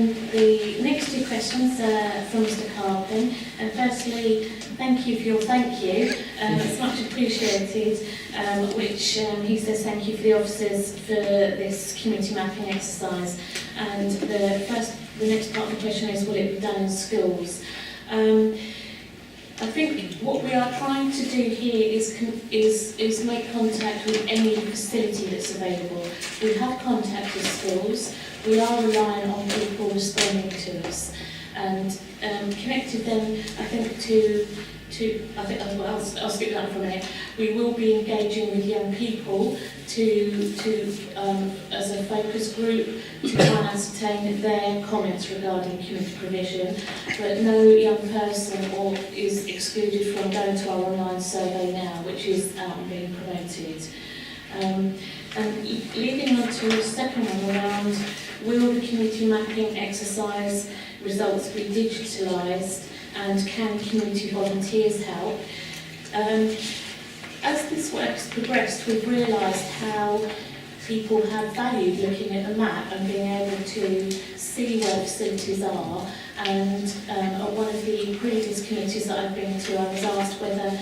The next two questions are from Mr. Carpen. And firstly, thank you for your thank you. It's much appreciated, which he says thank you for the officers for this community mapping exercise. And the next part of the question is, will it be done in schools? I think what we are trying to do here is make contact with any facility that's available. We have contact with schools. We are relying on people responding to us, and connected then, I think I'll skip that for a minute. We will be engaging with young people as a focus group to try and ascertain their comments regarding community provision, but no young person is excluded from going to our online survey now, which is out and being promoted. And leading on to the second one around, will the community mapping exercise results be digitalised, and can community volunteers help? As this work's progressed, we've realised how people have valued looking at the map and being able to see where facilities are. And at one of the previous committees that I've been to, I was asked whether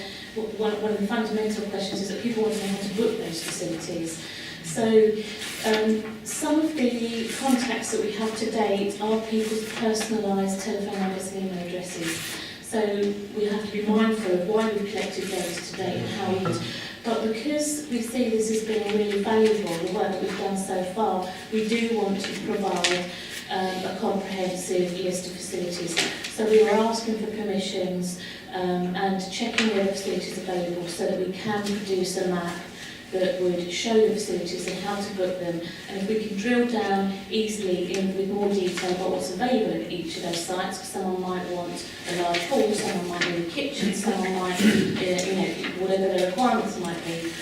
one of the fundamental questions is that people want to know how to book those facilities. So some of the contacts that we have to date are people's personalised telephone numbers and email addresses. So we have to be mindful of why we've collected those to date and how we would. But because we see this as being really valuable, the work that we've done so far, we do want to provide a comprehensive list of facilities. So we are asking for permissions and checking whether facilities are available so that we can produce a map that would show the facilities and how to book them. And if we can drill down easily with more detail about what's available at each of those sites, because someone might want a large hall, someone might need a kitchen, someone might, whatever their requirements might be.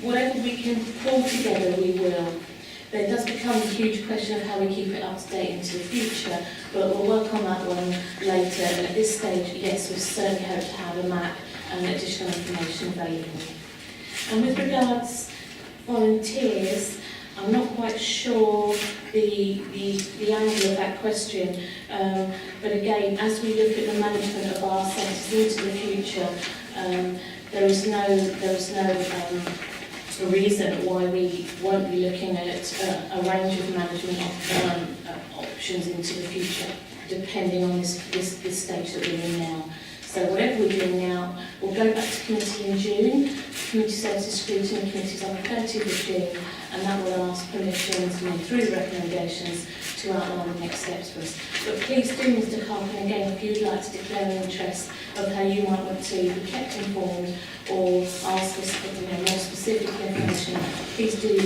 Whatever we can pull together, we will. There does become a huge question of how we keep it up to date into the future, but we'll work on that one later. And at this stage, yes, we certainly hope to have a map and additional information available. And with regards volunteers, I'm not quite sure the angle of that question, but again, as we look at the management of our centres into the future, there is no reason why we won't be looking at a range of management options into the future, depending on this stage that we're in now. So whatever we're doing now, we'll go back to committee in June. Community Services Scrutiny Committees on the 30th of June, and that will ask permissions through the recommendations to outline the next steps for us. But please do, Mr. Carpen, again, if you'd like to declare an interest of how you might want to be kept informed or ask us for more specific information, please do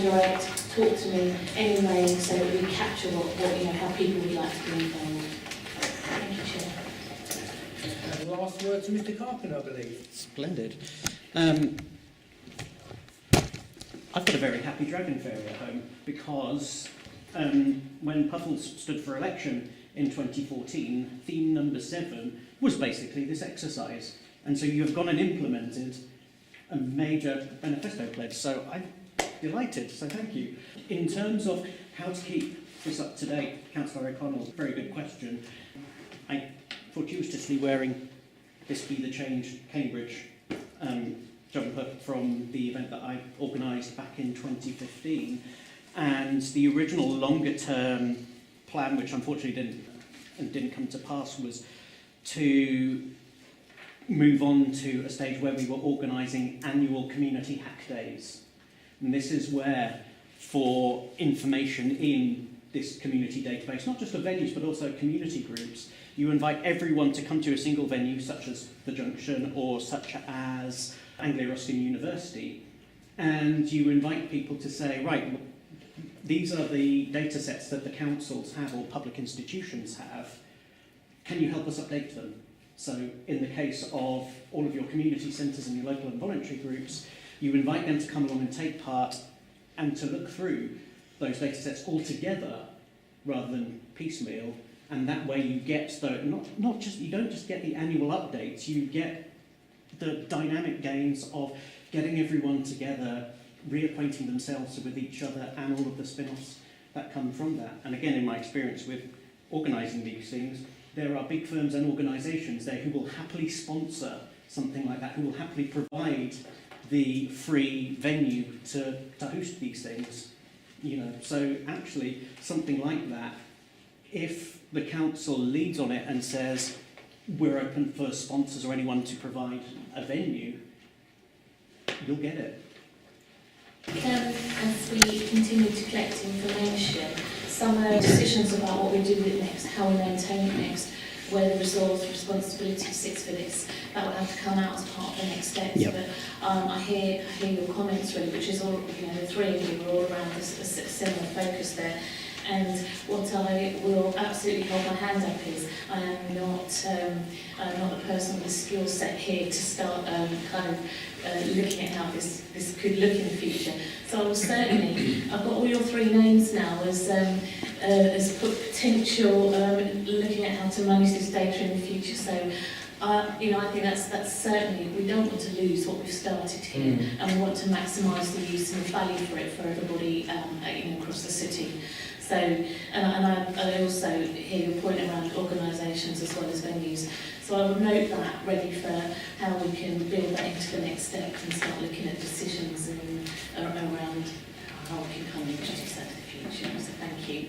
direct, talk to me anyway, so that we capture how people would like to be involved. Thank you, Chair. And last word to Mr. Carpen, I believe. Splendid. I've got a very happy dragon fairy at home because when Puffles stood for election in 2014, theme number 7 was basically this exercise. And so you have gone and implemented a major manifesto pledge. So I'm delighted, so thank you. In terms of how to keep this up to date, Councillor O'Connell, very good question. I fortuitously wearing this Be the Change Cambridge jumper from the event that I organised back in 2015, and the original longer term plan, which unfortunately didn't come to pass, was to move on to a stage where we were organising annual community hack days. And this is where, for information in this community database, not just of venues but also community groups, you invite everyone to come to a single venue such as the Junction or such as Anglia Ruskin University, and you invite people to say, right, these are the data sets that the councils have or public institutions have, can you help us update them? So in the case of all of your community centres and your local and voluntary groups, you invite them to come along and take part and to look through those data sets all together rather than piecemeal, and that way you get you don't just get the annual updates, you get the dynamic gains of getting everyone together, reacquainting themselves with each other and all of the spin-offs that come from that. And again, in my experience with organising these things, there are big firms and organisations there who will happily sponsor something like that, who will happily provide the free venue to host these things. So actually, something like that, if the council leads on it and says, we're open for sponsors or anyone to provide a venue, you'll get it. As we continue to collect information, some decisions about what we do with it next, how we maintain it next, where the resource responsibility sits for this, that will have to come out as part of the next steps. Yep. But I hear your comments really, which is all, the three of you are all around this a similar focus there. And what I will absolutely hold my hand up is I am not the person with the skill set here to start looking at how this could look in the future. So I will certainly, I've got all your three names now as potential looking at how to manage this data in the future. So I think that's certainly, we don't want to lose what we've started here, and we want to maximise the use and the value for it for everybody across the city. So, and I also hear your point around organisations as well as venues. So I would note that ready for how we can build that into the next step and start looking at decisions and around how we can kind of introduce that to the future. So thank you.